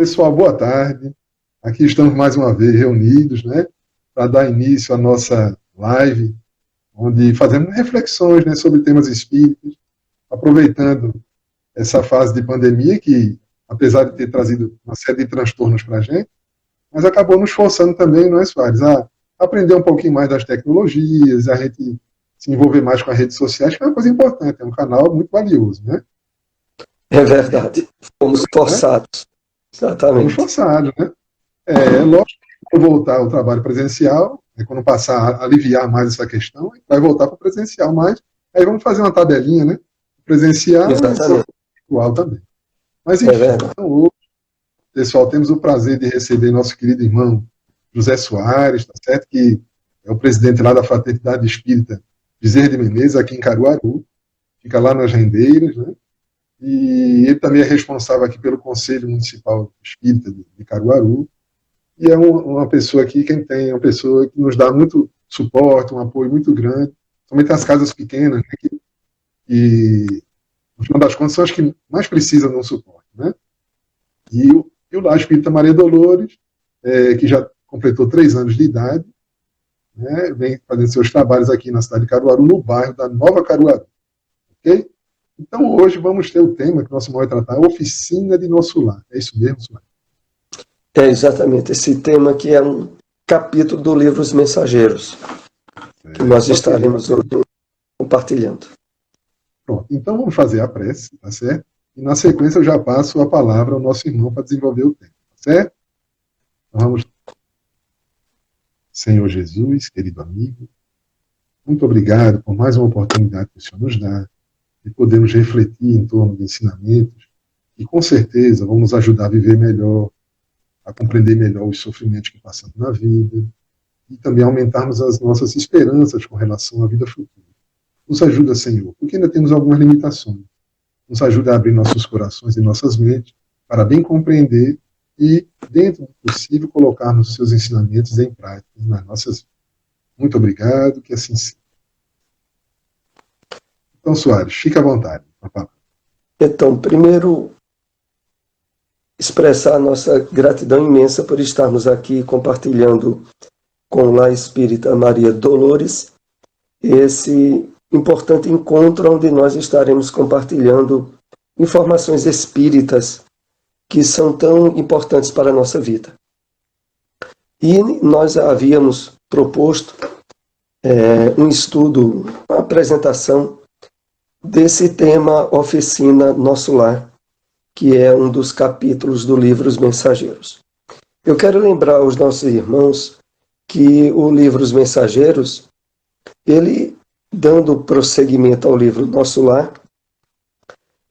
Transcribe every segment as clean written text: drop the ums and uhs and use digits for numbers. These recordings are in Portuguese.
Pessoal, boa tarde. Aqui estamos mais uma vez reunidos, né, para dar início à nossa live, onde fazemos reflexões, né, sobre temas espíritas, aproveitando essa fase de pandemia que, apesar de ter trazido uma série de transtornos para a gente, mas acabou nos forçando também, não é, Soares, a aprender um pouquinho mais das tecnologias, a gente se envolver mais com as redes sociais, que é uma coisa importante, é um canal muito valioso, né? É verdade. Fomos forçados. Exatamente. Fomos forçados, né? É lógico que quando voltar ao trabalho presencial, quando passar a aliviar mais essa questão, vai voltar para o presencial, mas aí vamos fazer uma tabelinha, né? Presencial Exatamente. e virtual também. Mas É enfim, verdade. então hoje, pessoal, temos o prazer de receber nosso querido irmão José Soares, tá certo? Que é o presidente lá da Fraternidade Espírita Bezerra de Menezes, aqui em Caruaru, fica lá nas Rendeiras, né? E ele também é responsável aqui pelo Conselho Municipal Espírita de Caruaru, e é uma pessoa aqui, quem tem, uma pessoa que nos dá muito suporte, um apoio muito grande, somente as casas pequenas, né, que, no final das contas, são as que mais precisam de um suporte, né? E o Lar Espírita Maria Dolores, que já completou 3 anos de idade, né, vem fazendo seus trabalhos aqui na cidade de Caruaru, no bairro da Nova Caruaru, ok? Então, hoje vamos ter o tema que o nosso irmão vai tratar, a Oficina de Nosso Lar. É isso mesmo, Soares? É exatamente esse tema que é um capítulo do livro Os Mensageiros, que nós estaremos hoje compartilhando. Pronto, então vamos fazer a prece, tá certo? E na sequência eu já passo a palavra ao nosso irmão para desenvolver o tema, tá certo? Então vamos. Senhor Jesus, querido amigo, muito obrigado por mais uma oportunidade que o Senhor nos dá de podermos refletir em torno de ensinamentos que com certeza vão nos ajudar a viver melhor, a compreender melhor os sofrimentos que passamos na vida e também aumentarmos as nossas esperanças com relação à vida futura. Nos ajuda, Senhor, porque ainda temos algumas limitações. Nos ajuda a abrir nossos corações e nossas mentes para bem compreender e, dentro do possível, colocarmos os seus ensinamentos em prática nas nossas vidas. Muito obrigado, que assim seja. Então, Soares, fique à vontade. Então, primeiro, expressar a nossa gratidão imensa por estarmos aqui compartilhando com o Lar Espírita Maria Dolores esse importante encontro onde nós estaremos compartilhando informações espíritas que são tão importantes para a nossa vida. E nós havíamos proposto um estudo, uma apresentação desse tema Oficina Nosso Lar, que é um dos capítulos do livro Os Mensageiros. Eu quero lembrar aos nossos irmãos que o livro Os Mensageiros, ele, dando prosseguimento ao livro Nosso Lar,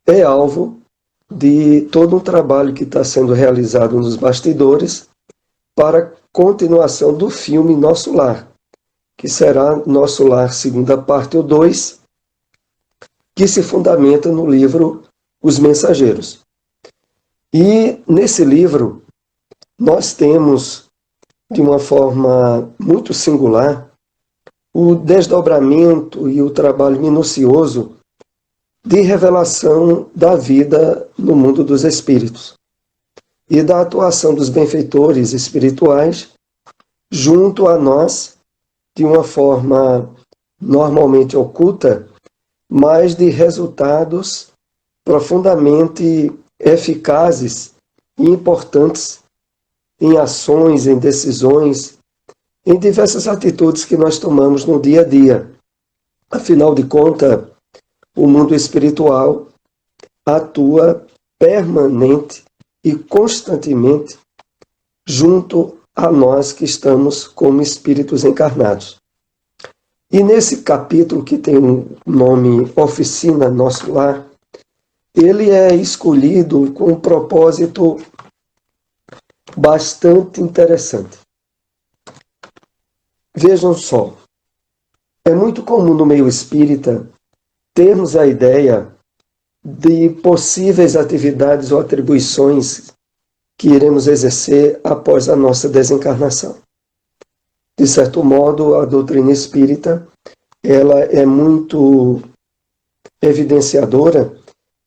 é alvo de todo um trabalho que está sendo realizado nos bastidores para a continuação do filme Nosso Lar, que será Nosso Lar, segunda parte, ou 2, que se fundamenta no livro Os Mensageiros. E nesse livro nós temos, de uma forma muito singular, o desdobramento e o trabalho minucioso de revelação da vida no mundo dos espíritos e da atuação dos benfeitores espirituais junto a nós de uma forma normalmente oculta, mas de resultados profundamente eficazes e importantes em ações, em decisões, em diversas atitudes que nós tomamos no dia a dia. Afinal de contas, o mundo espiritual atua permanente e constantemente junto a nós que estamos como espíritos encarnados. E nesse capítulo, que tem o nome Oficina Nosso Lar, ele é escolhido com um propósito bastante interessante. Vejam só, é muito comum no meio espírita termos a ideia de possíveis atividades ou atribuições que iremos exercer após a nossa desencarnação. De certo modo, a doutrina espírita ela é muito evidenciadora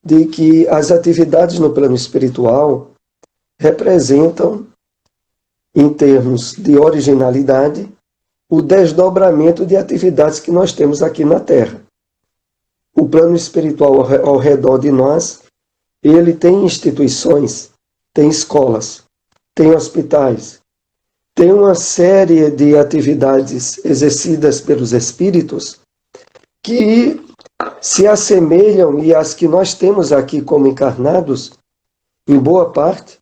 de que as atividades no plano espiritual representam, em termos de originalidade, o desdobramento de atividades que nós temos aqui na Terra. O plano espiritual ao redor de nós, ele tem instituições, tem escolas, tem hospitais, tem uma série de atividades exercidas pelos espíritos que se assemelham, e as que nós temos aqui como encarnados, em boa parte,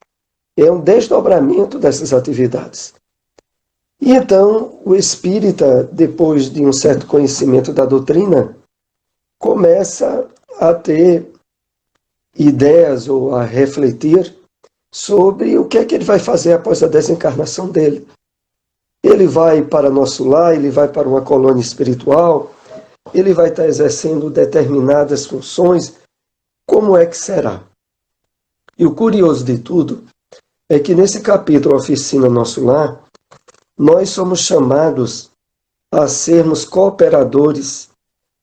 é um desdobramento dessas atividades. E então, o espírita, depois de um certo conhecimento da doutrina, começa a ter ideias ou a refletir sobre o que é que ele vai fazer após a desencarnação dele. Ele vai para nosso lar, ele vai para uma colônia espiritual, ele vai estar exercendo determinadas funções, como é que será? E o curioso de tudo é que nesse capítulo Oficina Nosso Lar, nós somos chamados a sermos cooperadores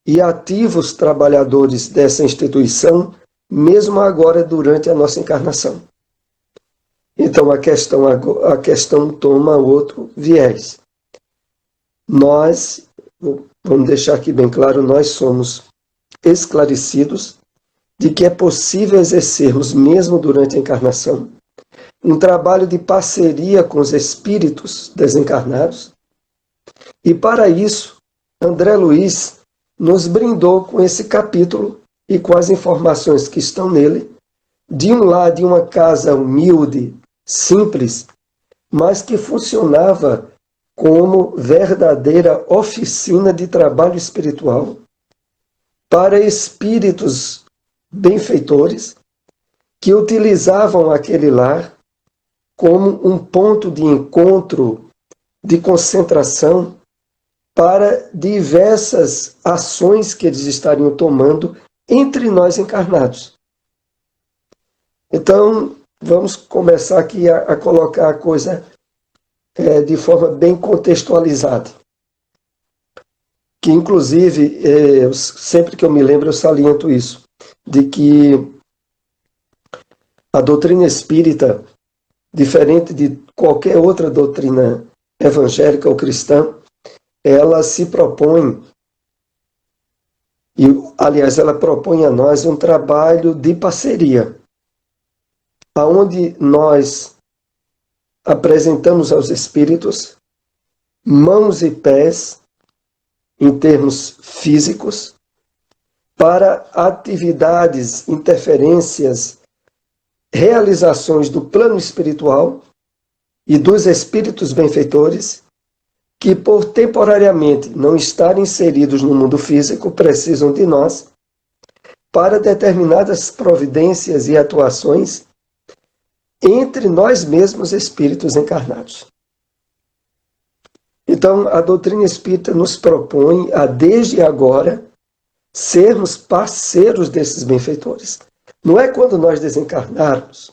e ativos trabalhadores dessa instituição, mesmo agora durante a nossa encarnação. Então a questão toma outro viés. Nós, vamos deixar aqui bem claro, nós somos esclarecidos de que é possível exercermos, mesmo durante a encarnação, um trabalho de parceria com os espíritos desencarnados. E para isso, André Luiz nos brindou com esse capítulo e com as informações que estão nele, de um lar, de uma casa humilde, simples, mas que funcionava como verdadeira oficina de trabalho espiritual para espíritos benfeitores que utilizavam aquele lar como um ponto de encontro, de concentração para diversas ações que eles estariam tomando entre nós encarnados. Então, vamos começar aqui a colocar a coisa de forma bem contextualizada. Que, inclusive, sempre que eu me lembro, eu saliento isso, de que a doutrina espírita, diferente de qualquer outra doutrina evangélica ou cristã, ela se propõe, e aliás, ela propõe a nós um trabalho de parceria, onde nós apresentamos aos espíritos mãos e pés, em termos físicos, para atividades, interferências, realizações do plano espiritual e dos espíritos benfeitores, que por temporariamente não estarem inseridos no mundo físico, precisam de nós para determinadas providências e atuações entre nós mesmos espíritos encarnados. Então, a doutrina espírita nos propõe a, desde agora, sermos parceiros desses benfeitores. Não é quando nós desencarnarmos,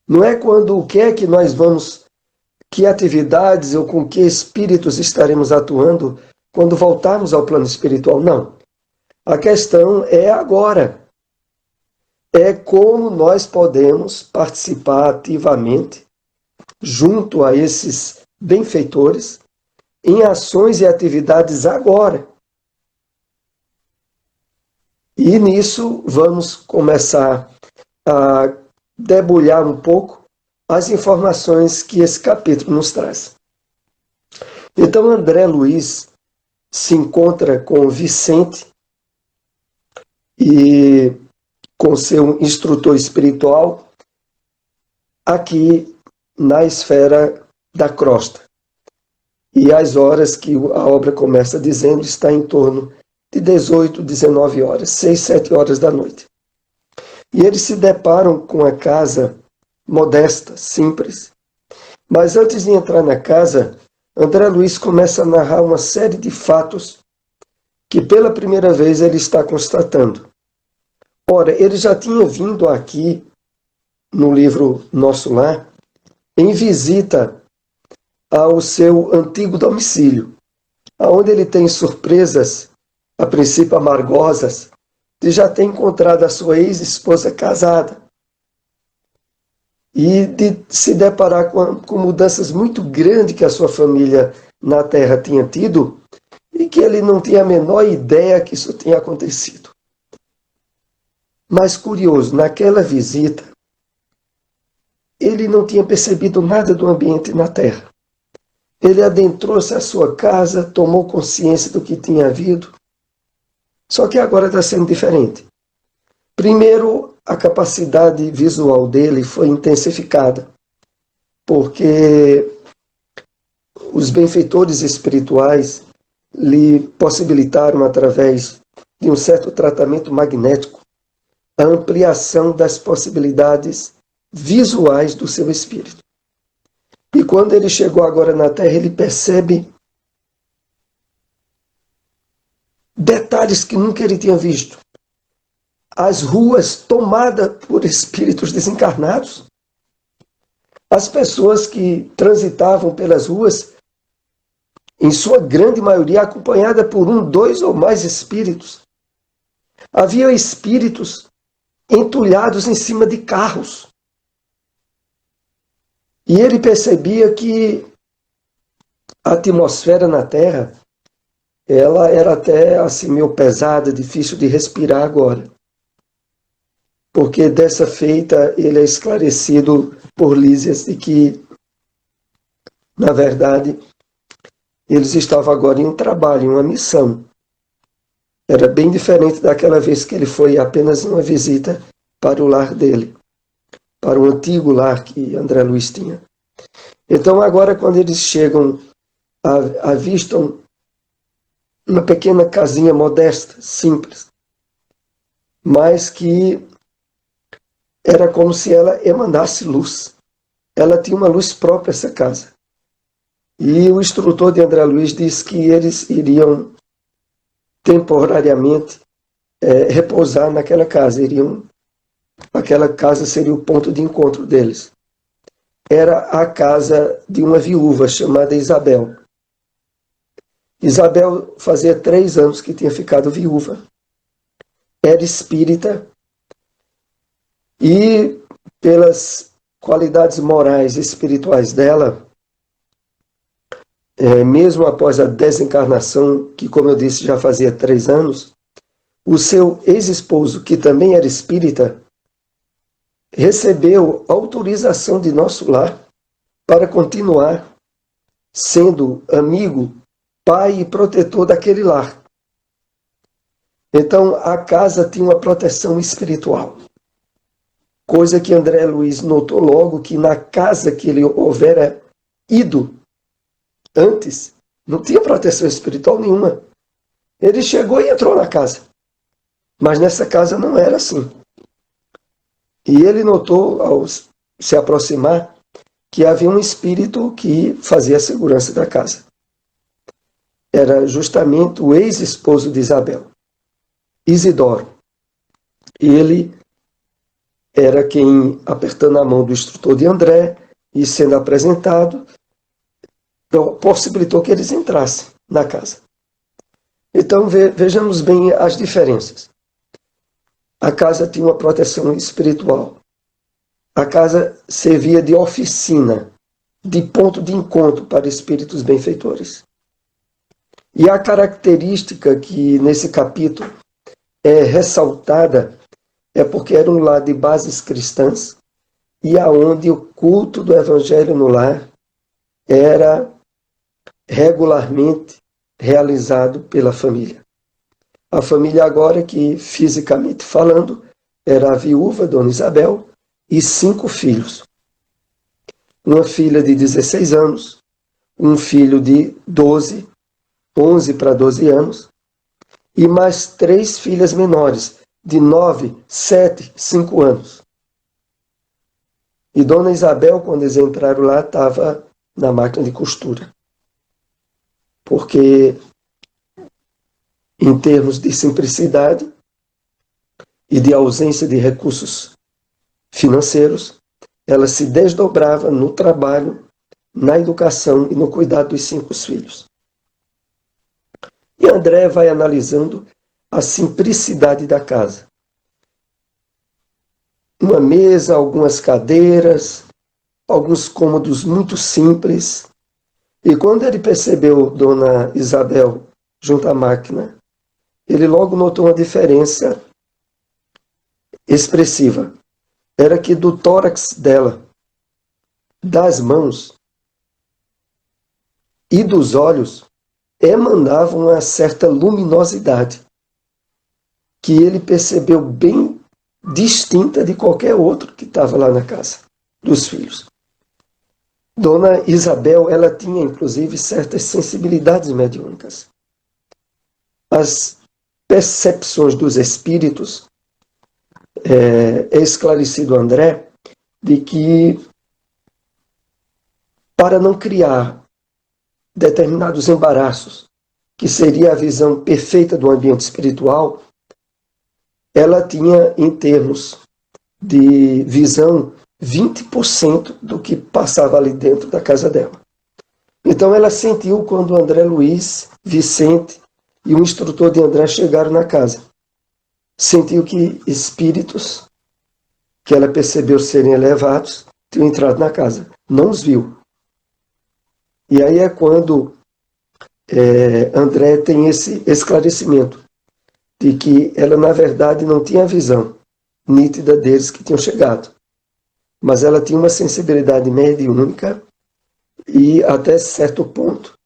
não é quando o que é que nós vamos, que atividades ou com que espíritos estaremos atuando quando voltarmos ao plano espiritual, não. A questão é agora. É como nós podemos participar ativamente, junto a esses benfeitores, em ações e atividades agora. E nisso vamos começar a debulhar um pouco as informações que esse capítulo nos traz. Então André Luiz se encontra com Vicente e com seu instrutor espiritual aqui na esfera da crosta. E as horas que a obra começa dizendo está em torno de 18, 19 horas, 6, 7 horas da noite. E eles se deparam com a casa modesta, simples. Mas antes de entrar na casa, André Luiz começa a narrar uma série de fatos que pela primeira vez ele está constatando. Ora, ele já tinha vindo aqui no livro Nosso Lar em visita ao seu antigo domicílio, onde ele tem surpresas, a princípio amargosas, de já ter encontrado a sua ex-esposa casada. e de se deparar com mudanças muito grandes que a sua família na Terra tinha tido e que ele não tinha a menor ideia que isso tinha acontecido. Mas curioso, naquela visita, ele não tinha percebido nada do ambiente na Terra. Ele adentrou-se à sua casa, tomou consciência do que tinha havido, só que agora está sendo diferente. Primeiro, a capacidade visual dele foi intensificada, porque os benfeitores espirituais lhe possibilitaram, através de um certo tratamento magnético, a ampliação das possibilidades visuais do seu espírito. E quando ele chegou agora na Terra, ele percebe detalhes que nunca ele tinha visto. As ruas tomadas por espíritos desencarnados. As pessoas que transitavam pelas ruas, em sua grande maioria, acompanhada por um, dois ou mais espíritos. Havia espíritos entulhados em cima de carros. E ele percebia que a atmosfera na Terra, ela era até assim meio pesada, difícil de respirar agora. Porque dessa feita ele é esclarecido por Lísias de que, na verdade, eles estavam agora em um trabalho, em uma missão. Era bem diferente daquela vez que ele foi apenas em uma visita para o lar dele, para o antigo lar que André Luiz tinha. Então agora, quando eles chegam, avistam uma pequena casinha modesta, simples, mas que era como se ela emanasse luz. Ela tinha uma luz própria, essa casa. E o instrutor de André Luiz disse que eles iriam temporariamente repousar naquela casa. Aquela casa seria o ponto de encontro deles. Era a casa de uma viúva chamada Isabel. Isabel fazia 3 anos que tinha ficado viúva. Era espírita e, pelas qualidades morais e espirituais dela, mesmo após a desencarnação, que, como eu disse, já fazia 3 anos, o seu ex-esposo, que também era espírita, recebeu autorização de nosso lar para continuar sendo amigo, pai e protetor daquele lar. Então, a casa tinha uma proteção espiritual. Coisa que André Luiz notou logo, que na casa que ele houvera ido antes, não tinha proteção espiritual nenhuma. Ele chegou e entrou na casa. Mas nessa casa não era assim. E ele notou, ao se aproximar, que havia um espírito que fazia a segurança da casa. Era justamente o ex-esposo de Isabel, Isidoro. Ele era quem, apertando a mão do instrutor de André e sendo apresentado, possibilitou que eles entrassem na casa. Então vejamos bem as diferenças. A casa tinha uma proteção espiritual. A casa servia de oficina, de ponto de encontro para espíritos benfeitores. E a característica que nesse capítulo é ressaltada é porque era um lar de bases cristãs e aonde o culto do Evangelho no lar era regularmente realizado pela família. A família agora que, fisicamente falando, era a viúva, Dona Isabel, e 5 filhos. Uma filha de 16 anos, um filho de 11 para 12 anos, e mais 3 filhas menores, de 9, 7, 5 anos. E Dona Isabel, quando eles entraram lá, estava na máquina de costura. Porque, em termos de simplicidade e de ausência de recursos financeiros, ela se desdobrava no trabalho, na educação e no cuidado dos 5 filhos. E André vai analisando a simplicidade da casa. Uma mesa, algumas cadeiras, alguns cômodos muito simples. E quando ele percebeu Dona Isabel junto à máquina, ele logo notou uma diferença expressiva. Era que do tórax dela, das mãos e dos olhos, emanava uma certa luminosidade que ele percebeu bem distinta de qualquer outro que estava lá na casa dos filhos. Dona Isabel, ela tinha inclusive certas sensibilidades mediúnicas. As percepções dos espíritos, é esclarecido André, de que para não criar determinados embaraços, que seria a visão perfeita do ambiente espiritual, ela tinha, em termos de visão, 20% do que passava ali dentro da casa dela. Então ela sentiu quando André Luiz, Vicente e o instrutor de André chegaram na casa. Sentiu que espíritos, que ela percebeu serem elevados, tinham entrado na casa. Não os viu. E aí é quando André tem esse esclarecimento de que ela, na verdade, não tinha a visão nítida deles que tinham chegado. Mas ela tinha uma sensibilidade mediúnica e, até certo ponto,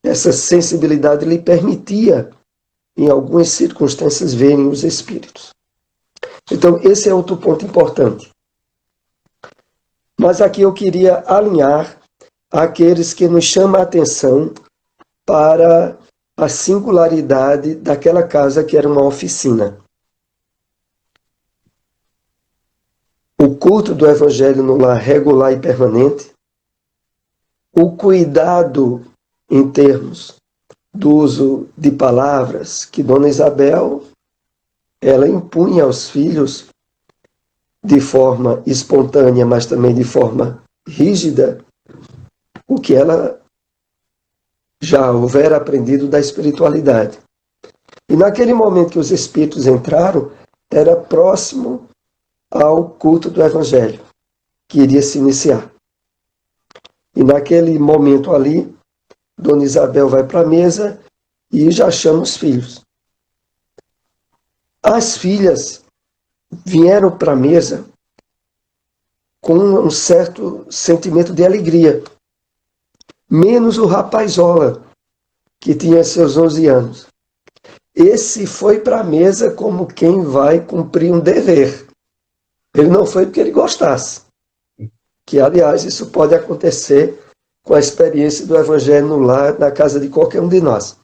essa sensibilidade lhe permitia, em algumas circunstâncias, verem os espíritos. Então, esse é outro ponto importante. Mas aqui eu queria alinhar aqueles que nos chamam a atenção para a singularidade daquela casa que era uma oficina. O culto do Evangelho no lar regular e permanente, o cuidado em termos do uso de palavras que Dona Isabel ela impunha aos filhos de forma espontânea, mas também de forma rígida, o que ela já houvera aprendido da espiritualidade. E naquele momento que os espíritos entraram, era próximo ao culto do Evangelho, que iria se iniciar. E naquele momento ali, Dona Isabel vai para a mesa e já chama os filhos. As filhas vieram para a mesa com um certo sentimento de alegria, menos o rapazola, que tinha seus 11 anos. Esse foi para a mesa como quem vai cumprir um dever. Ele não foi porque ele gostasse. Que, aliás, isso pode acontecer com a experiência do Evangelho no lar, na casa de qualquer um de nós.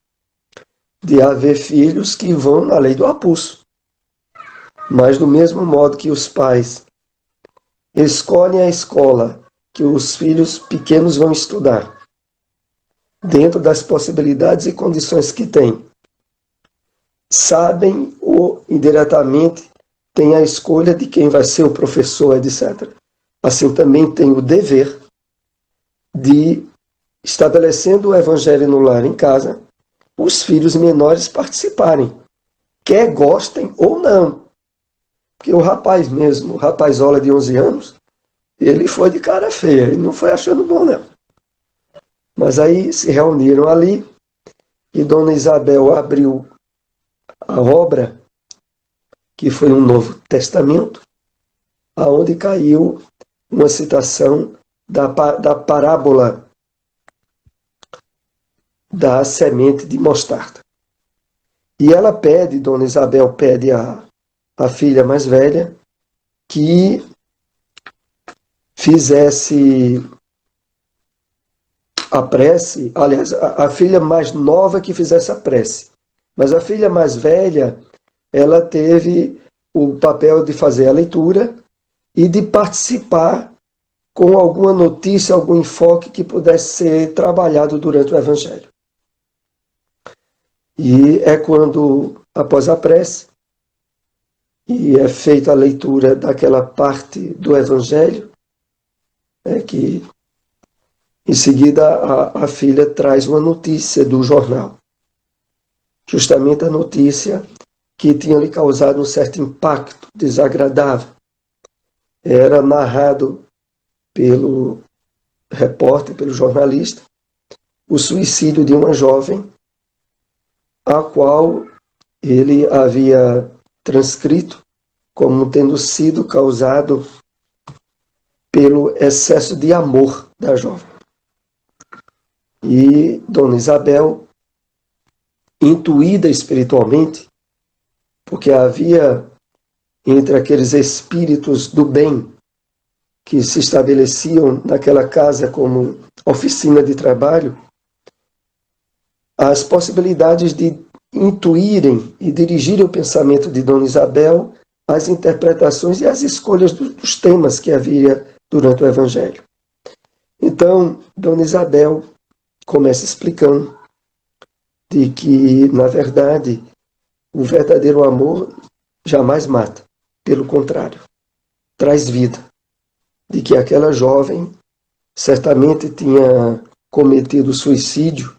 De haver filhos que vão na lei do apulso. Mas, do mesmo modo que os pais escolhem a escola que os filhos pequenos vão estudar, dentro das possibilidades e condições que têm, sabem ou indiretamente têm a escolha de quem vai ser o professor, etc. Assim também tem o dever de, estabelecendo o Evangelho no lar em casa, os filhos menores participarem, quer gostem ou não. Porque o rapaz mesmo, o rapazola de 11 anos, ele foi de cara feia, ele não foi achando bom, não. Mas aí se reuniram ali e Dona Isabel abriu a obra, que foi um Novo Testamento, aonde caiu uma citação da parábola da semente de mostarda. E ela pede, Dona Isabel pede a filha mais velha que fizesse a prece, aliás, a filha mais nova que fizesse a prece. Mas a filha mais velha, ela teve o papel de fazer a leitura e de participar com alguma notícia, algum enfoque que pudesse ser trabalhado durante o Evangelho. E é quando, após a prece, e é feita a leitura daquela parte do Evangelho, que em seguida a filha traz uma notícia do jornal. Justamente a notícia que tinha lhe causado um certo impacto desagradável. Era narrado pelo repórter, pelo jornalista, o suicídio de uma jovem, a qual ele havia transcrito como tendo sido causado pelo excesso de amor da jovem. E Dona Isabel, intuída espiritualmente, porque havia entre aqueles espíritos do bem que se estabeleciam naquela casa como oficina de trabalho, as possibilidades de intuírem e dirigirem o pensamento de Dona Isabel às interpretações e às escolhas dos temas que havia durante o Evangelho. Então, Dona Isabel começa explicando de que, na verdade, o verdadeiro amor jamais mata, pelo contrário, traz vida. De que aquela jovem certamente tinha cometido suicídio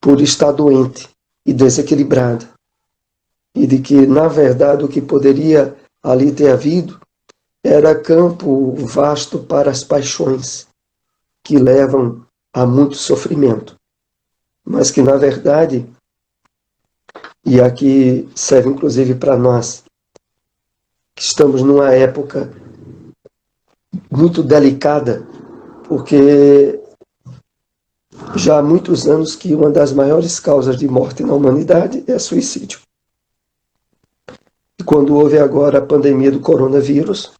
por estar doente e desequilibrada. E de que, na verdade, o que poderia ali ter havido era campo vasto para as paixões, que levam a muito sofrimento. Mas que, na verdade, e aqui serve inclusive para nós, que estamos numa época muito delicada, porque já há muitos anos que uma das maiores causas de morte na humanidade é suicídio. E quando houve agora a pandemia do coronavírus,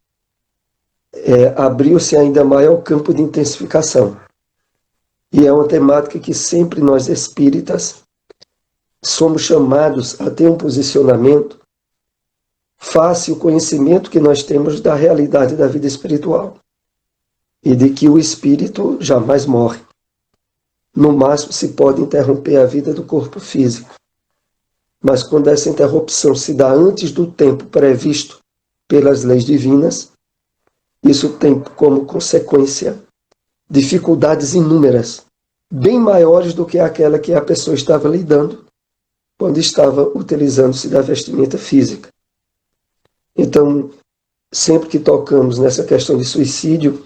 abriu-se ainda maior campo de intensificação. E é uma temática que sempre nós espíritas somos chamados a ter um posicionamento face o conhecimento que nós temos da realidade da vida espiritual e de que o espírito jamais morre. No máximo se pode interromper a vida do corpo físico. Mas quando essa interrupção se dá antes do tempo previsto pelas leis divinas, isso tem como consequência dificuldades inúmeras, bem maiores do que aquela que a pessoa estava lidando quando estava utilizando-se da vestimenta física. Então, sempre que tocamos nessa questão de suicídio,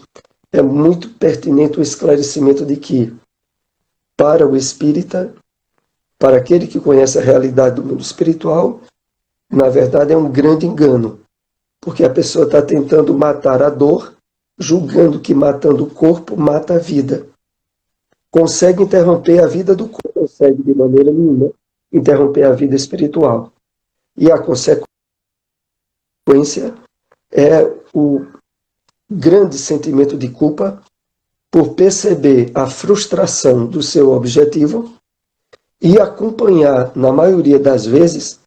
é muito pertinente o esclarecimento de que, para o espírita, para aquele que conhece a realidade do mundo espiritual, na verdade é um grande engano, porque a pessoa está tentando matar a dor, julgando que matando o corpo mata a vida. Consegue interromper a vida do corpo, consegue de maneira nenhuma interromper a vida espiritual. E a consequência é o grande sentimento de culpa por perceber a frustração do seu objetivo e acompanhar, na maioria das vezes,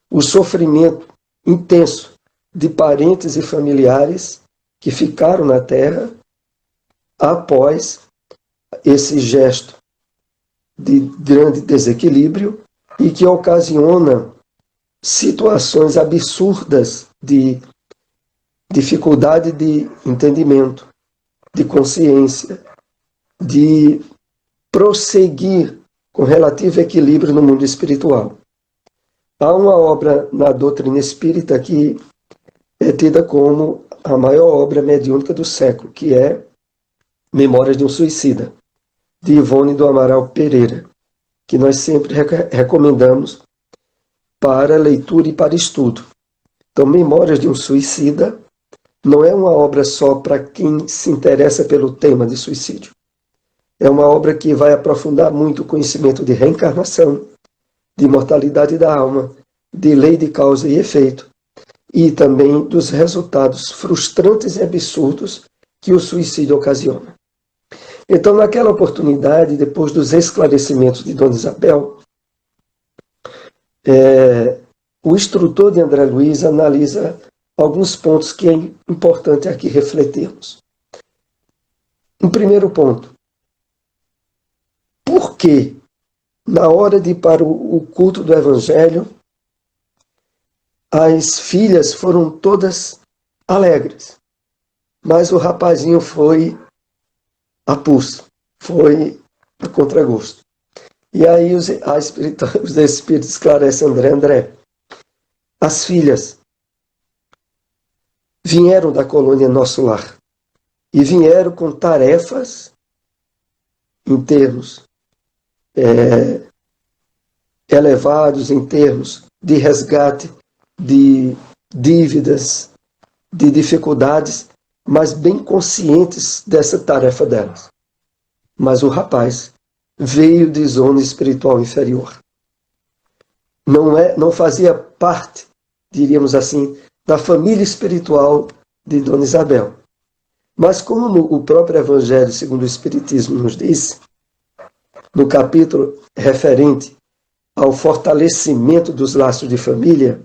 o sofrimento intenso de parentes e familiares que ficaram na Terra após esse gesto de grande desequilíbrio e que ocasiona situações absurdas de dificuldade de entendimento, de consciência, de prosseguir com relativo equilíbrio no mundo espiritual. Há uma obra na doutrina espírita que é tida como a maior obra mediúnica do século, que é Memórias de um Suicida, de Ivone do Amaral Pereira, que nós sempre recomendamos para leitura e para estudo. Então, Memórias de um Suicida não é uma obra só para quem se interessa pelo tema de suicídio. É uma obra que vai aprofundar muito o conhecimento de reencarnação, de imortalidade da alma, de lei de causa e efeito, e também dos resultados frustrantes e absurdos que o suicídio ocasiona. Então, naquela oportunidade, depois dos esclarecimentos de Dona Isabel, o instrutor de André Luiz analisa alguns pontos que é importante aqui refletirmos. Um primeiro ponto. Por que, na hora de ir para o culto do Evangelho, as filhas foram todas alegres, mas o rapazinho foi a pulso, foi a contragosto? E aí os espíritos esclarecem André, as filhas vieram da colônia Nosso Lar e vieram com tarefas em termos elevados, em termos de resgate de dívidas, de dificuldades, mas bem conscientes dessa tarefa delas. Mas o rapaz veio de zona espiritual inferior. Não fazia parte, diríamos assim, da família espiritual de Dona Isabel. Mas como o próprio Evangelho segundo o Espiritismo nos diz, no capítulo referente ao fortalecimento dos laços de família,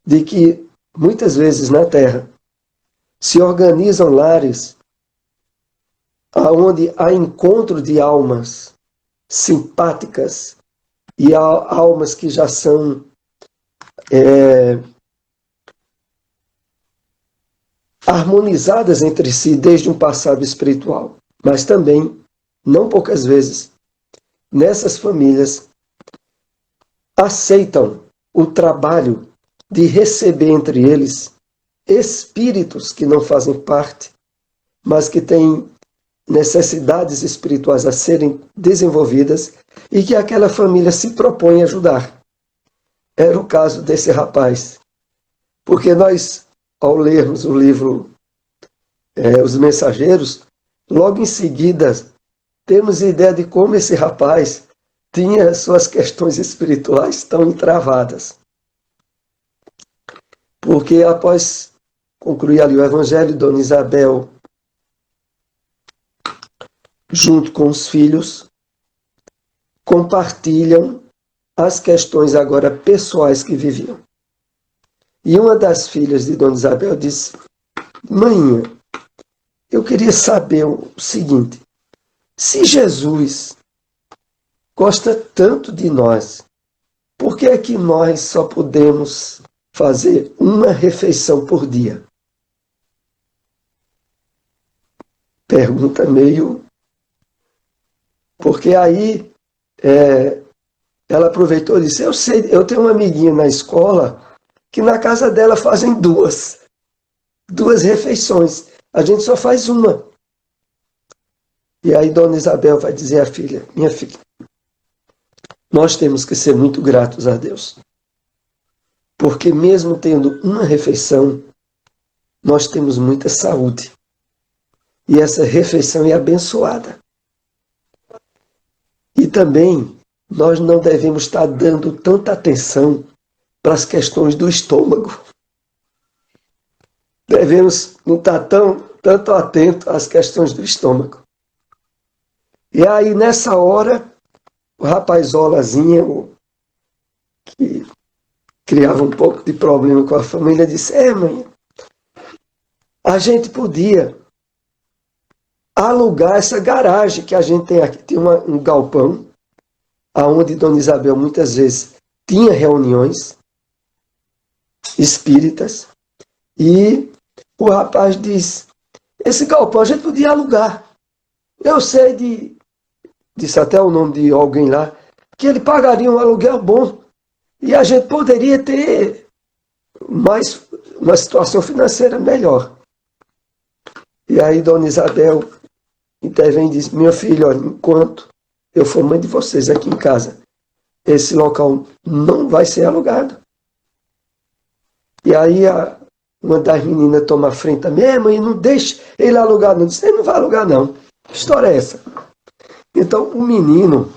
de que muitas vezes na Terra se organizam lares onde há encontro de almas simpáticas e almas que já são harmonizadas entre si desde um passado espiritual. Mas também, não poucas vezes, nessas famílias aceitam o trabalho de receber entre eles espíritos que não fazem parte, mas que têm necessidades espirituais a serem desenvolvidas e que aquela família se propõe a ajudar. Era o caso desse rapaz. Porque nós, ao lermos o livro Os Mensageiros, logo em seguida temos ideia de como esse rapaz tinha suas questões espirituais tão entravadas. Porque após concluir ali o Evangelho, Dona Isabel, junto com os filhos, compartilham as questões agora pessoais que viviam. E uma das filhas de Dona Isabel disse: Mãe, eu queria saber o seguinte, se Jesus gosta tanto de nós, por que é que nós só podemos fazer uma refeição por dia? Pergunta meio... Porque aí ela aproveitou e disse: eu sei, eu tenho uma amiguinha na escola que na casa dela fazem duas refeições. A gente só faz uma. E aí Dona Isabel vai dizer à filha: minha filha, nós temos que ser muito gratos a Deus. Porque mesmo tendo uma refeição, nós temos muita saúde. E essa refeição é abençoada. E também nós não devemos estar dando tanta atenção para as questões do estômago. Devemos não estar tanto atentos às questões do estômago. E aí, nessa hora, o rapazolazinho, que criava um pouco de problema com a família, disse: mãe, a gente podia alugar essa garagem que a gente tem aqui. Tem um galpão, onde Dona Isabel muitas vezes tinha reuniões espíritas, e o rapaz disse: esse galpão a gente podia alugar. Eu sei disse até o nome de alguém lá, que ele pagaria um aluguel bom, e a gente poderia ter mais uma situação financeira melhor. E aí Dona Isabel intervém e diz: meu filho, olha, enquanto eu for mãe de vocês aqui em casa, esse local não vai ser alugado. E aí uma das meninas toma a frente também: mãe, não deixe ele alugar não. Diz: ele não vai alugar não. Que história é essa? Então o menino,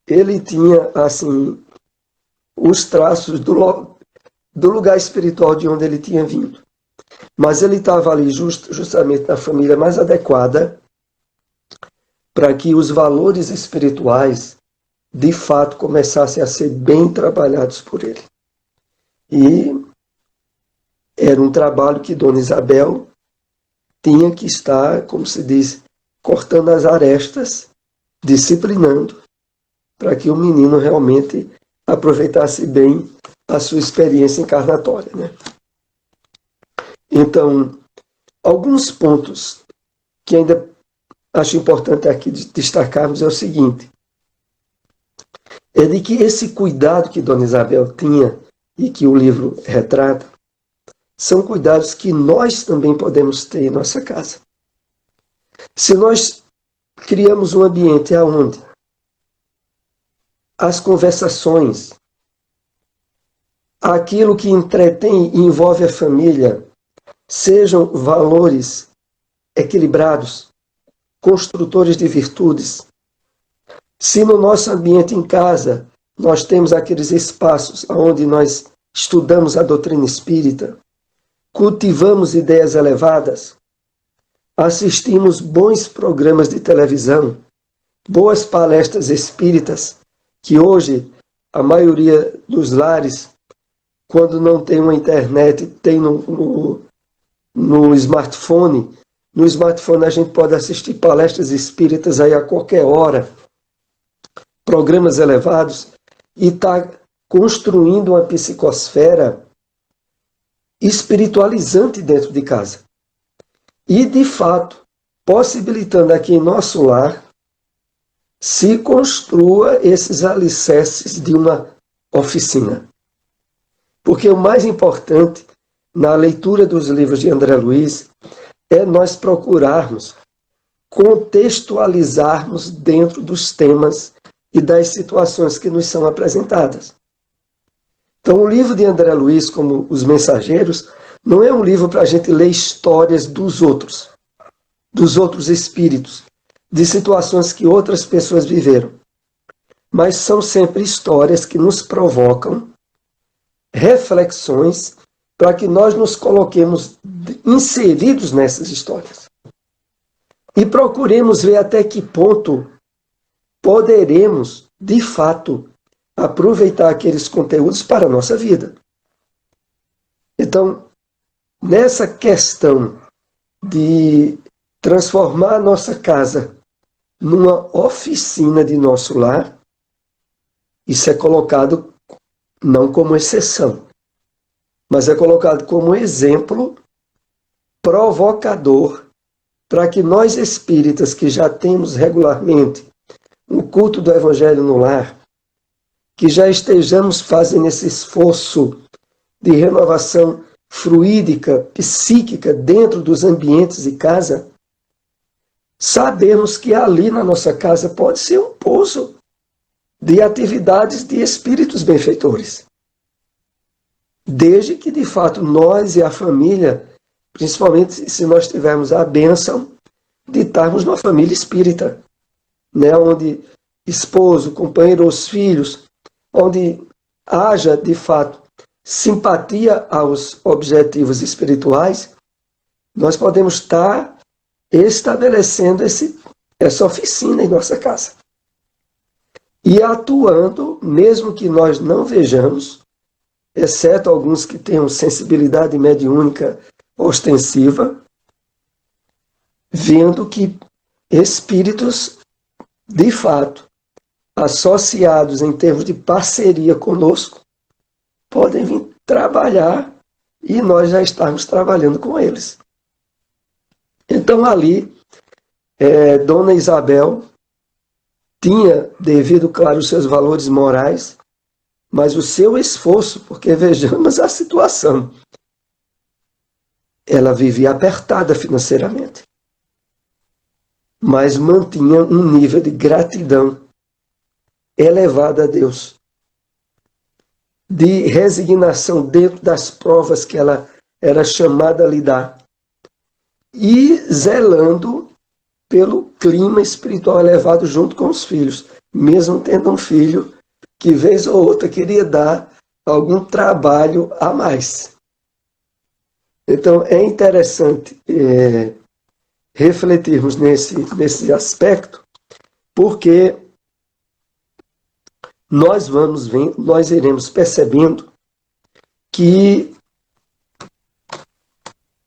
ele tinha assim os traços do lugar espiritual de onde ele tinha vindo. Mas ele estava ali justamente na família mais adequada para que os valores espirituais, de fato, começassem a ser bem trabalhados por ele. E era um trabalho que Dona Isabel tinha que estar, como se diz, cortando as arestas, disciplinando, para que o menino realmente aproveitasse bem a sua experiência encarnatória, né? Então, alguns pontos que ainda acho importante aqui destacarmos é o seguinte: é de que esse cuidado que Dona Isabel tinha e que o livro retrata, são cuidados que nós também podemos ter em nossa casa. Se nós criamos um ambiente onde as conversações, aquilo que entretém e envolve a família, sejam valores equilibrados, construtores de virtudes. Se no nosso ambiente em casa nós temos aqueles espaços onde nós estudamos a doutrina espírita, cultivamos ideias elevadas, assistimos bons programas de televisão, boas palestras espíritas, que hoje a maioria dos lares, quando não tem uma internet, tem no smartphone. No smartphone a gente pode assistir palestras espíritas aí a qualquer hora, programas elevados, e está construindo uma psicosfera espiritualizante dentro de casa. E, de fato, possibilitando aqui em nosso lar se construa esses alicerces de uma oficina. Porque o mais importante na leitura dos livros de André Luiz é nós procurarmos contextualizarmos dentro dos temas e das situações que nos são apresentadas. Então, o livro de André Luiz, como Os Mensageiros, não é um livro para a gente ler histórias dos outros espíritos, de situações que outras pessoas viveram. Mas são sempre histórias que nos provocam reflexões para que nós nos coloquemos inseridos nessas histórias. E procuremos ver até que ponto poderemos, de fato, aproveitar aqueles conteúdos para a nossa vida. Então, nessa questão de transformar a nossa casa numa oficina de nosso lar, isso é colocado não como exceção, mas é colocado como exemplo provocador para que nós espíritas que já temos regularmente o culto do Evangelho no lar, que já estejamos fazendo esse esforço de renovação fluídica, psíquica dentro dos ambientes de casa, sabemos que ali na nossa casa pode ser um pouso de atividades de espíritos benfeitores. Desde que, de fato, nós e a família, principalmente se nós tivermos a bênção de estarmos numa família espírita, né, onde esposo, companheiro, os filhos, onde haja, de fato, simpatia aos objetivos espirituais, nós podemos estar estabelecendo essa oficina em nossa casa. E atuando, mesmo que nós não vejamos, exceto alguns que tenham sensibilidade mediúnica ostensiva, vendo que espíritos, de fato, associados em termos de parceria conosco, podem vir trabalhar e nós já estamos trabalhando com eles. Então ali, Dona Isabel tinha, devido, claro, os seus valores morais, mas o seu esforço, porque vejamos a situação, ela vivia apertada financeiramente, mas mantinha um nível de gratidão elevado a Deus, de resignação dentro das provas que ela era chamada a lidar, e zelando pelo clima espiritual elevado junto com os filhos, mesmo tendo um filho que vez ou outra queria dar algum trabalho a mais. Então é interessante refletirmos nesse aspecto, porque nós iremos percebendo que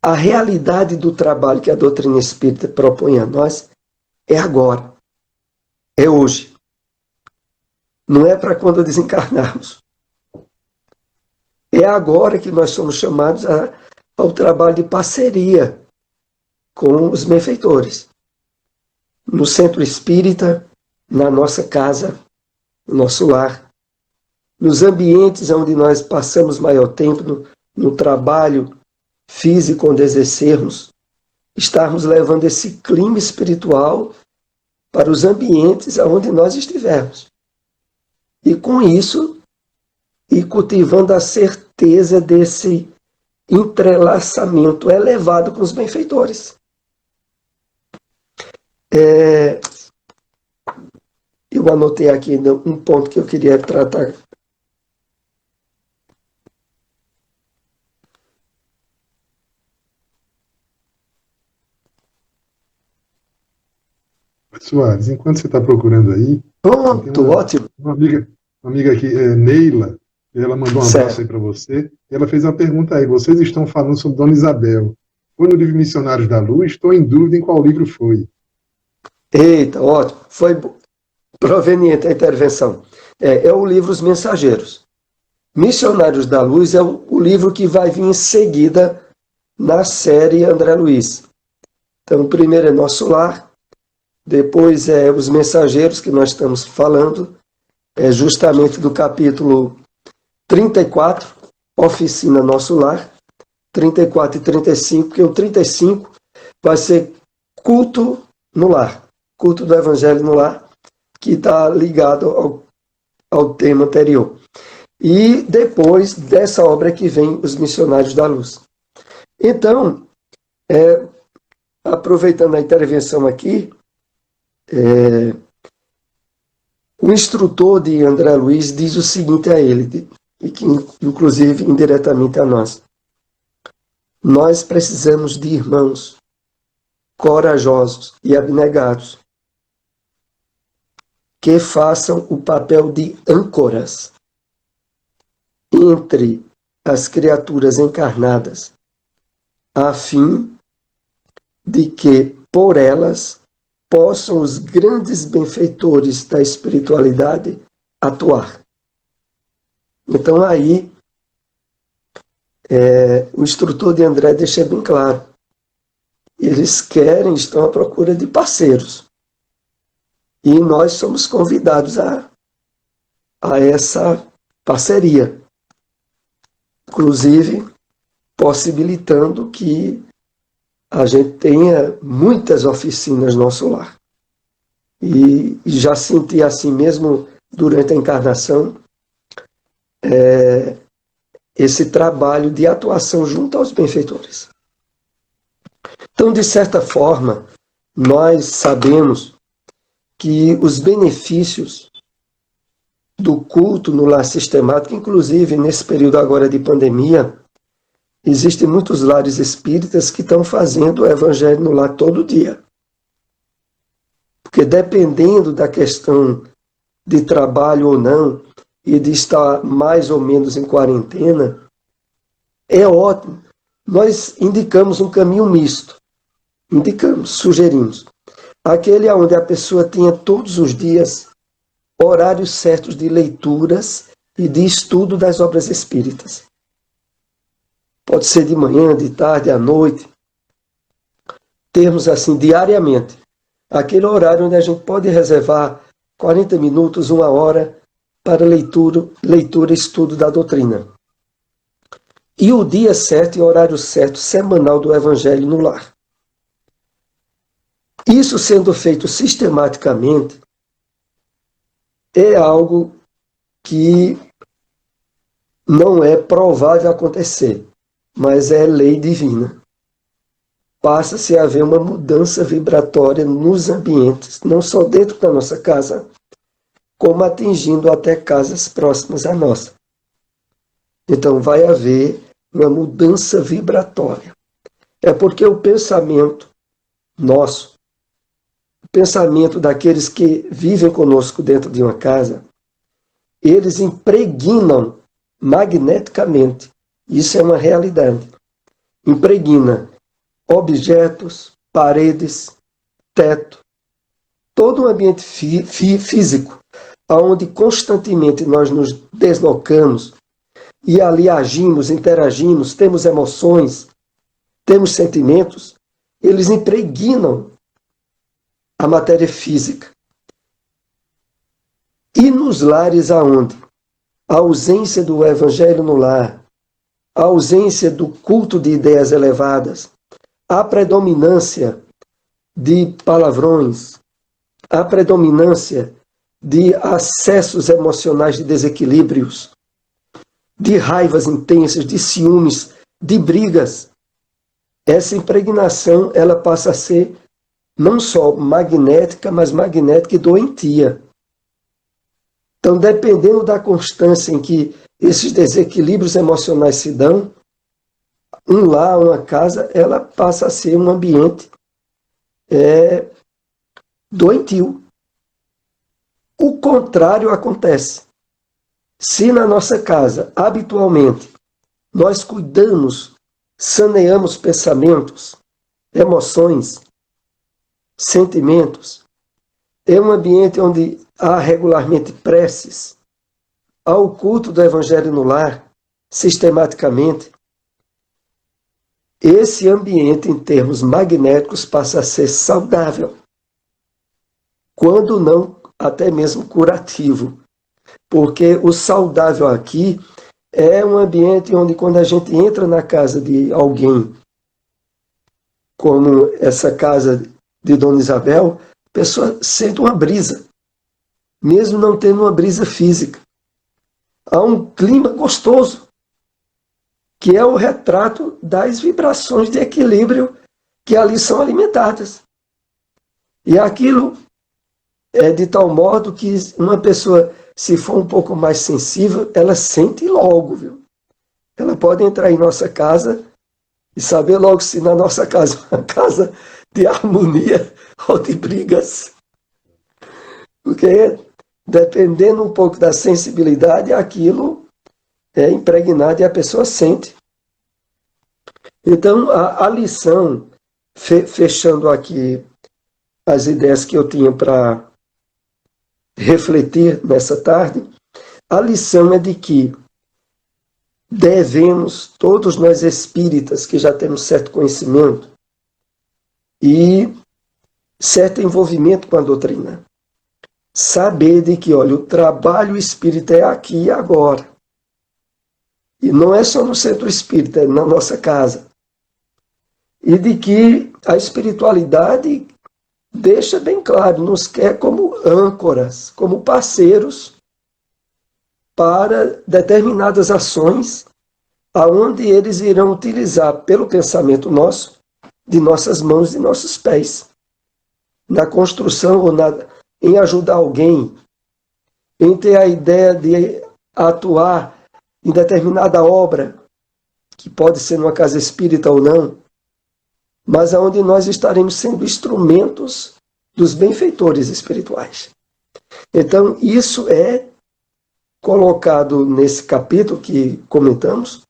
a realidade do trabalho que a doutrina espírita propõe a nós é agora, é hoje. Não é para quando desencarnarmos. É agora que nós somos chamados ao trabalho de parceria com os benfeitores. No centro espírita, na nossa casa, no nosso lar, nos ambientes onde nós passamos maior tempo, no trabalho físico onde exercermos, estarmos levando esse clima espiritual para os ambientes aonde nós estivermos. E com isso, e cultivando a certeza desse entrelaçamento elevado com os benfeitores. Eu anotei aqui um ponto que eu queria tratar. Soares, enquanto você está procurando aí, Pronto, ótimo. Uma amiga aqui, Neila, ela mandou um abraço aí para você. E ela fez uma pergunta aí. Vocês estão falando sobre Dona Isabel. Foi no livro Missionários da Luz? Estou em dúvida em qual livro foi. Eita, ótimo. Foi proveniente a intervenção. É o livro Os Mensageiros. Missionários da Luz é o livro que vai vir em seguida na série André Luiz. Então, o primeiro é Nosso Lar, depois é Os Mensageiros, que nós estamos falando, é justamente do capítulo 34, Oficina Nosso Lar, 34 e 35, porque o 35 vai ser culto no lar, culto do Evangelho no lar, que está ligado ao tema anterior. E depois dessa obra que vem Os Missionários da Luz. Então, aproveitando a intervenção aqui, o instrutor de André Luiz diz o seguinte a ele, e que inclusive indiretamente a nós: nós precisamos de irmãos corajosos e abnegados que façam o papel de âncoras entre as criaturas encarnadas, a fim de que por elas possam os grandes benfeitores da espiritualidade atuar. Então aí, o instrutor de André deixa bem claro. Eles estão à procura de parceiros. E nós somos convidados a essa parceria. Inclusive, possibilitando que a gente tenha muitas oficinas no nosso lar. E já senti assim mesmo durante a encarnação, esse trabalho de atuação junto aos benfeitores. Então, de certa forma, nós sabemos que os benefícios do culto no lar sistemático, inclusive nesse período agora de pandemia, existem muitos lares espíritas que estão fazendo o evangelho no lar todo dia. Porque dependendo da questão de trabalho ou não, e de estar mais ou menos em quarentena, é ótimo. Nós indicamos um caminho misto. Sugerimos. Aquele onde a pessoa tenha todos os dias horários certos de leituras e de estudo das obras espíritas. Pode ser de manhã, de tarde, à noite. Termos assim diariamente. Aquele horário onde a gente pode reservar 40 minutos, 1 hora, para leitura e estudo da doutrina. E o dia certo e horário certo, semanal do Evangelho no lar. Isso sendo feito sistematicamente, é algo que não é provável acontecer, mas é lei divina. Passa-se a haver uma mudança vibratória nos ambientes, não só dentro da nossa casa, como atingindo até casas próximas à nossa. Então vai haver uma mudança vibratória. É porque o pensamento nosso, o pensamento daqueles que vivem conosco dentro de uma casa, eles impregnam magneticamente. Isso é uma realidade. Impregna objetos, paredes, teto, todo o ambiente físico, onde constantemente nós nos deslocamos e ali agimos, interagimos, temos emoções, temos sentimentos, eles impregnam a matéria física. E nos lares aonde a ausência do evangelho no lar, a ausência do culto de ideias elevadas, a predominância de palavrões, a predominância de acessos emocionais de desequilíbrios, de raivas intensas, de ciúmes, de brigas, essa impregnação ela passa a ser não só magnética, mas magnética e doentia. Então, dependendo da constância em que esses desequilíbrios emocionais se dão, um lar, uma casa, ela passa a ser um ambiente doentio. O contrário acontece. Se na nossa casa, habitualmente, nós cuidamos, saneamos pensamentos, emoções, sentimentos, é um ambiente onde há regularmente preces, há o culto do Evangelho no lar, sistematicamente, esse ambiente, em termos magnéticos, passa a ser saudável, quando não até mesmo curativo, porque o saudável aqui é um ambiente onde, quando a gente entra na casa de alguém, como essa casa de Dona Isabel, a pessoa sente uma brisa, mesmo não tendo uma brisa física. Há um clima gostoso, que é o retrato das vibrações de equilíbrio que ali são alimentadas. E aquilo é de tal modo que uma pessoa, se for um pouco mais sensível, ela sente logo, viu? Ela pode entrar em nossa casa e saber logo se na nossa casa é uma casa de harmonia ou de brigas. Porque, dependendo um pouco da sensibilidade, aquilo é impregnado e a pessoa sente. Então, a lição, fechando aqui as ideias que eu tinha para refletir nessa tarde, a lição é de que devemos, todos nós espíritas que já temos certo conhecimento e certo envolvimento com a doutrina, saber de que, olha, o trabalho espírita é aqui e agora. E não é só no centro espírita, é na nossa casa. E de que a espiritualidade deixa bem claro, nos quer como âncoras, como parceiros para determinadas ações, aonde eles irão utilizar pelo pensamento nosso, de nossas mãos e nossos pés, na construção ou em ajudar alguém, em ter a ideia de atuar em determinada obra, que pode ser numa casa espírita ou não, mas aonde nós estaremos sendo instrumentos dos benfeitores espirituais. Então, isso é colocado nesse capítulo que comentamos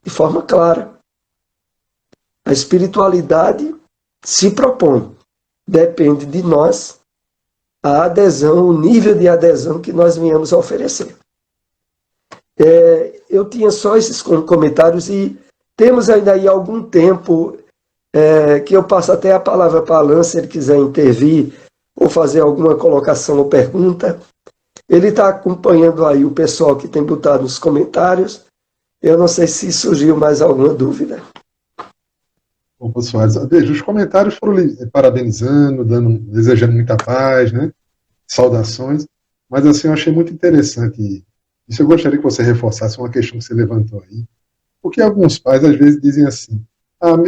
de forma clara. A espiritualidade se propõe, depende de nós a adesão, o nível de adesão que nós venhamos a oferecer. Eu tinha só esses comentários e temos ainda aí algum tempo que eu passo até a palavra para Alan, se ele quiser intervir ou fazer alguma colocação ou pergunta. Ele está acompanhando aí o pessoal que tem botado nos comentários. Eu não sei se surgiu mais alguma dúvida. Bom, Soares, veja, os comentários foram parabenizando, desejando muita paz, né? Saudações, mas assim, eu achei muito interessante, isso eu gostaria que você reforçasse uma questão que você levantou aí, porque alguns pais às vezes dizem assim,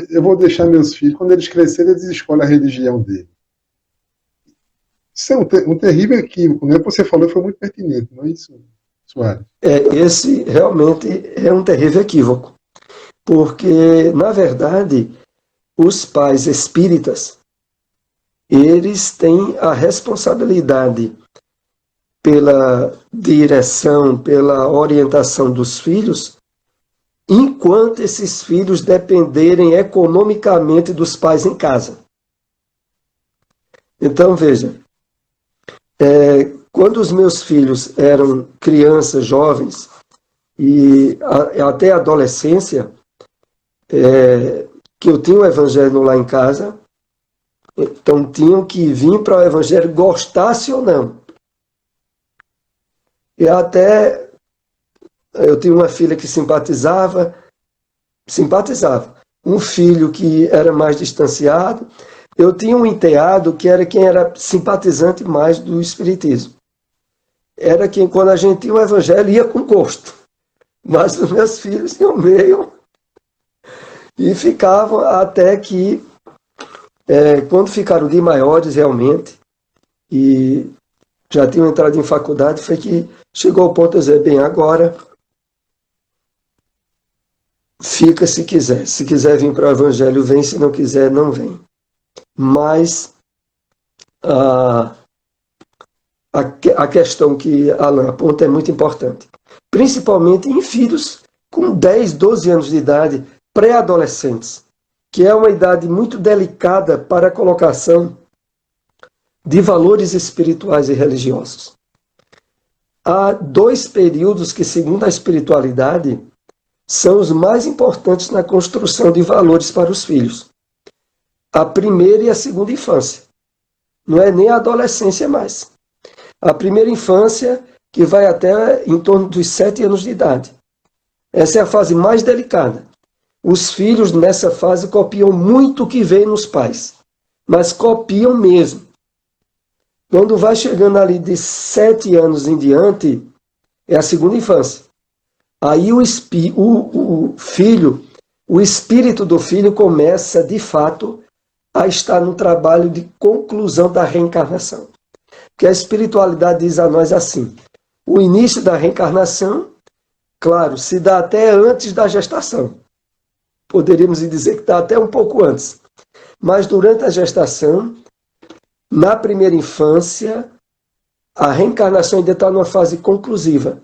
eu vou deixar meus filhos, quando eles crescerem, eles escolhem a religião dele. Isso é um terrível equívoco, né? O que você falou foi muito pertinente, não é isso, Soares? Esse realmente é um terrível equívoco, porque, na verdade, os pais espíritas, eles têm a responsabilidade pela direção, pela orientação dos filhos, enquanto esses filhos dependerem economicamente dos pais em casa. Então, veja, quando os meus filhos eram crianças, jovens, e até a adolescência, que eu tinha o evangelho lá em casa, então tinham que vir para o evangelho, gostasse ou não. E até eu tinha uma filha que simpatizava, um filho que era mais distanciado. Eu tinha um enteado que era quem era simpatizante mais do espiritismo. Era quem, quando a gente tinha o evangelho, ia com gosto. Mas os meus filhos iam meio e ficavam até que, quando ficaram de maiores realmente, e já tinham entrado em faculdade, foi que chegou ao ponto de dizer, bem, agora fica se quiser. Se quiser vir para o evangelho, vem. Se não quiser, não vem. Mas a questão que Alan aponta é muito importante. Principalmente em filhos com 10, 12 anos de idade, pré-adolescentes, que é uma idade muito delicada para a colocação de valores espirituais e religiosos. Há 2 períodos que, segundo a espiritualidade, são os mais importantes na construção de valores para os filhos. A primeira e a segunda infância. Não é nem a adolescência mais. A primeira infância, que vai até em torno dos 7 anos de idade. Essa é a fase mais delicada. Os filhos nessa fase copiam muito o que vem nos pais, mas copiam mesmo. Quando vai chegando ali de 7 anos em diante, é a segunda infância. Aí o espírito do filho começa, de fato, a estar no trabalho de conclusão da reencarnação. Porque a espiritualidade diz a nós assim, o início da reencarnação, claro, se dá até antes da gestação. Poderíamos dizer que está até um pouco antes. Mas durante a gestação, na primeira infância, a reencarnação ainda está numa fase conclusiva.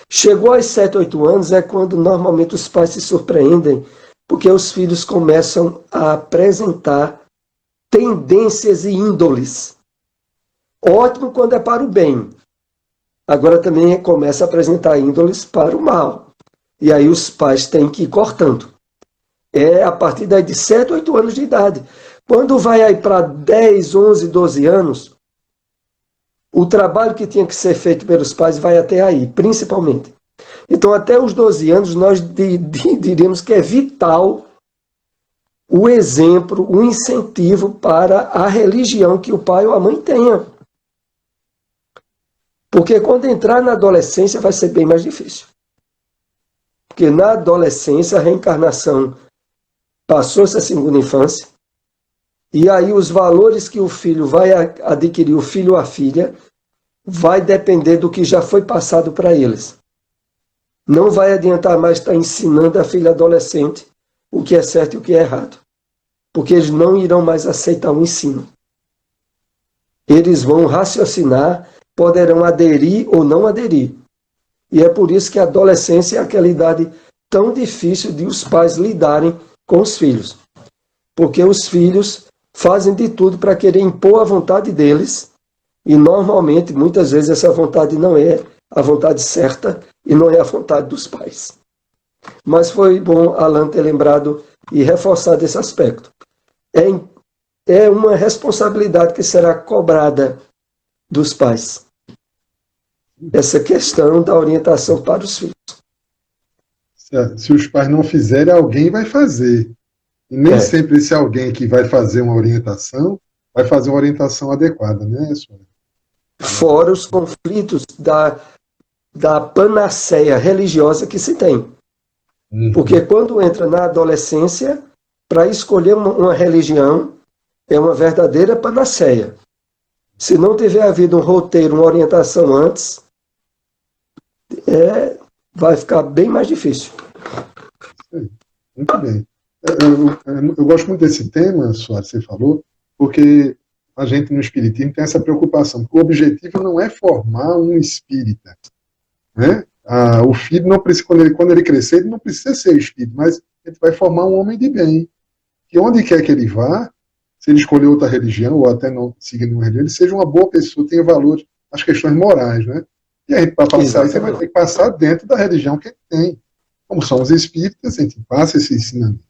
Chegou aos 7, 8 anos é quando normalmente os pais se surpreendem, porque os filhos começam a apresentar tendências e índoles. Ótimo quando é para o bem. Agora também começa a apresentar índoles para o mal. E aí os pais têm que ir cortando. É a partir daí de 7, 8 anos de idade. Quando vai aí para 10, 11, 12 anos, o trabalho que tinha que ser feito pelos pais vai até aí, principalmente. Então, até os 12 anos, nós diríamos que é vital o exemplo, o incentivo para a religião que o pai ou a mãe tenha. Porque quando entrar na adolescência vai ser bem mais difícil. Porque na adolescência a reencarnação passou-se a segunda infância, e aí os valores que o filho vai adquirir, o filho ou a filha, vai depender do que já foi passado para eles. Não vai adiantar mais estar ensinando a filha adolescente o que é certo e o que é errado. Porque eles não irão mais aceitar o ensino. Eles vão raciocinar, poderão aderir ou não aderir. E é por isso que a adolescência é aquela idade tão difícil de os pais lidarem com os filhos. Porque os filhos fazem de tudo para querer impor a vontade deles, e normalmente, muitas vezes, essa vontade não é a vontade certa e não é a vontade dos pais. Mas foi bom Alan ter lembrado e reforçado esse aspecto. É uma responsabilidade que será cobrada dos pais. Essa questão da orientação para os filhos. Se os pais não fizerem, alguém vai fazer. E nem sempre esse alguém que vai fazer uma orientação, vai fazer uma orientação adequada, né, senhora? Fora os conflitos da panaceia religiosa que se tem. Porque quando entra na adolescência, para escolher uma religião, é uma verdadeira panaceia. Se não tiver havido um roteiro, uma orientação antes, vai ficar bem mais difícil. Muito bem. Eu gosto muito desse tema, Soares, você falou, porque a gente no Espiritismo tem essa preocupação. O objetivo não é formar um espírita. Né? O filho não precisa, quando ele crescer, ele não precisa ser espírita, mas ele vai formar um homem de bem. Que onde quer que ele vá, se ele escolher outra religião, ou até não siga nenhuma religião, ele seja uma boa pessoa, tenha valores, as questões morais. Né? E aí, para passar isso, você vai ter que passar dentro da religião que ele tem. Como somos espíritas, a gente passa esse ensinamento.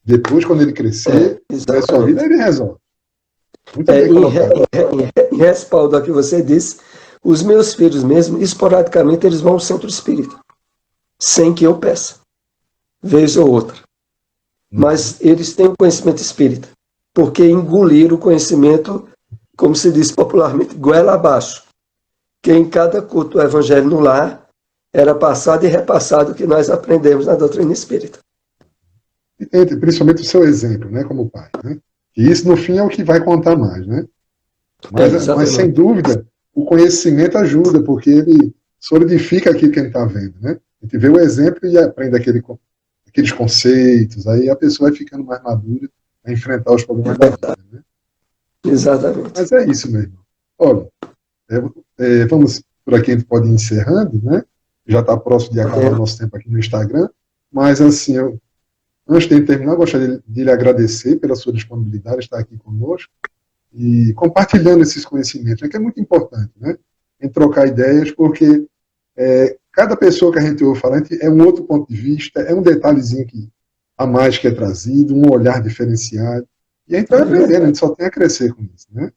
Depois, quando ele crescer, a sua vida, ele resolve. Muito bem colocado. Em respaldo ao que você disse, os meus filhos mesmo, esporadicamente, eles vão ao centro espírita, sem que eu peça, vez ou outra. mas eles têm o conhecimento espírita, porque engoliram o conhecimento, como se diz popularmente, goela abaixo, que em cada culto do Evangelho no lar era passado e repassado o que nós aprendemos na doutrina espírita. E principalmente o seu exemplo, né, como pai, né? E isso, no fim, é o que vai contar mais, né? Mas sem dúvida, o conhecimento ajuda, porque ele solidifica aquilo que a gente está vendo, né? A gente vê o exemplo e aprende aqueles conceitos, aí a pessoa vai ficando mais madura a enfrentar os problemas da vida, né? Exatamente. Mas é isso mesmo. Olha, vamos por aqui, a gente pode ir encerrando, né? Já está próximo de acabar o nosso tempo aqui no Instagram, mas assim, antes de terminar, eu gostaria de lhe agradecer pela sua disponibilidade, estar aqui conosco e compartilhando esses conhecimentos, né, que é muito importante, né? Em trocar ideias, porque cada pessoa que a gente ouve falar é um outro ponto de vista, é um detalhezinho a mais que é trazido, um olhar diferenciado, e a gente vai aprendendo, a gente só tem a crescer com isso, né?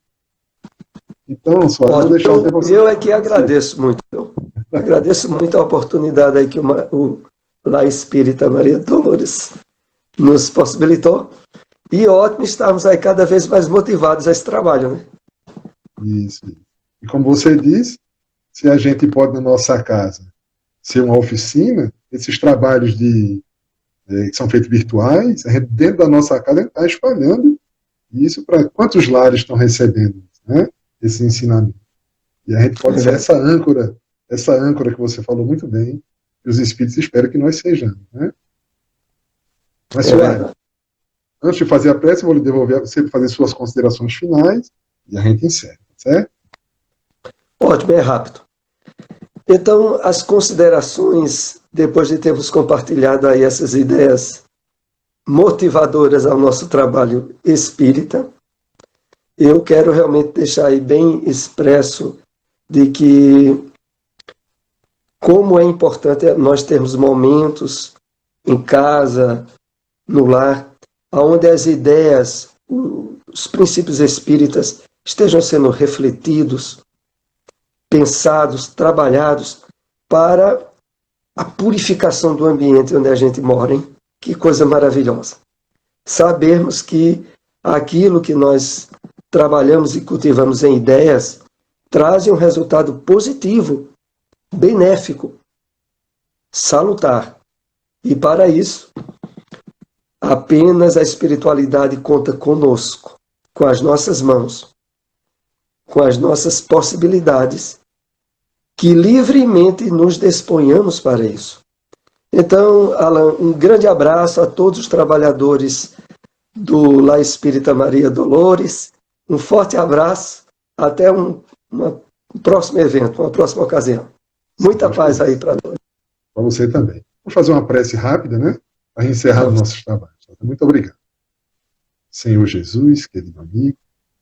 Então, só vou deixar o tempo. Eu é que agradeço muito. Agradeço muito a oportunidade aí que o Lar Espírita Maria Dolores nos possibilitou. E ótimo estarmos aí cada vez mais motivados a esse trabalho, né? Isso. E como você disse, se a gente pode, na nossa casa, ser uma oficina, esses trabalhos que são feitos virtuais, a gente, dentro da nossa casa, a gente está espalhando isso para quantos lares estão recebendo, né, esse ensinamento. E a gente pode ser essa âncora que você falou muito bem, que os espíritos esperam que nós sejamos, né? Mas, senhora, antes de fazer a prece, eu vou lhe devolver a você para fazer suas considerações finais e a gente encerra, certo? Ótimo, é rápido. Então, as considerações, depois de termos compartilhado aí essas ideias motivadoras ao nosso trabalho espírita, eu quero realmente deixar aí bem expresso de que como é importante nós termos momentos em casa, no lar, onde as ideias, os princípios espíritas estejam sendo refletidos, pensados, trabalhados para a purificação do ambiente onde a gente mora, hein? Que coisa maravilhosa. Sabermos que aquilo que nós trabalhamos e cultivamos em ideias traz um resultado positivo, benéfico, salutar. E para isso, apenas a espiritualidade conta conosco, com as nossas mãos, com as nossas possibilidades, que livremente nos disponhamos para isso. Então, Alan, um grande abraço a todos os trabalhadores do Lar Espírita Maria Dolores, um forte abraço, até um próximo evento, uma próxima ocasião. Muita paz aí para nós. Para você também. Vamos fazer uma prece rápida, né? Para encerrar os nossos trabalhos. Muito obrigado. Senhor Jesus, querido amigo,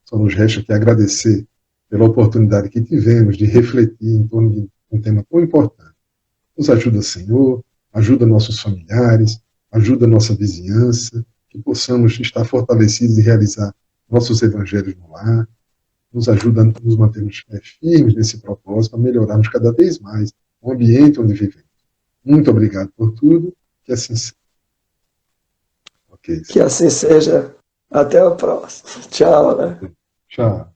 só nos resta aqui agradecer pela oportunidade que tivemos de refletir em torno de um tema tão importante. Nos ajuda, Senhor, ajuda nossos familiares, ajuda nossa vizinhança, que possamos estar fortalecidos e realizar nossos evangelhos no lar, nos ajuda a nos mantermos firmes nesse propósito, para melhorarmos cada vez mais o ambiente onde vivemos. Muito obrigado por tudo, que assim seja. Okay, que assim seja. Até a próxima. Tchau, né? Tchau.